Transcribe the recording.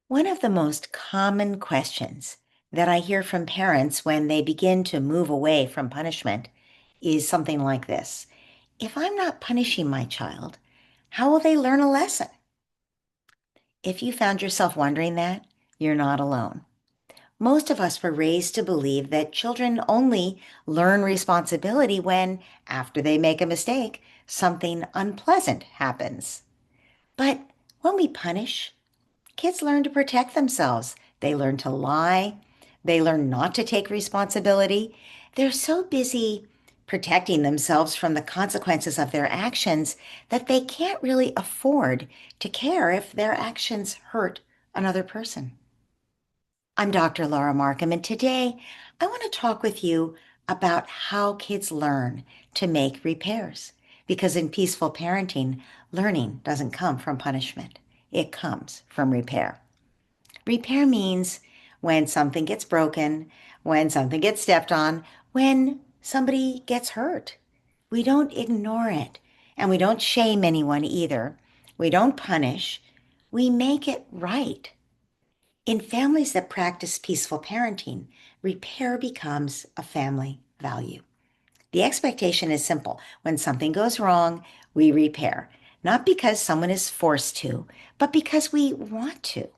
One of the most common questions that I hear from parents when they begin to move away from punishment is something like this. If I'm not punishing my child, how will they learn a lesson? If you found yourself wondering that, you're not alone. Most of us were raised to believe that children only learn responsibility when, after they make a mistake, something unpleasant happens. But when we punish, kids learn to protect themselves. They learn to lie. They learn not to take responsibility. They're so busy protecting themselves from the consequences of their actions that they can't really afford to care if their actions hurt another person. I'm Dr. Laura Markham, and today I want to talk with you about how kids learn to make repairs. Because in peaceful parenting, learning doesn't come from punishment, it comes from repair. Repair means when something gets broken, when something gets stepped on, when somebody gets hurt. We don't ignore it, and we don't shame anyone either. We don't punish. We make it right. In families that practice peaceful parenting, repair becomes a family value. The expectation is simple. When something goes wrong, we repair, not because someone is forced to, but because we want to.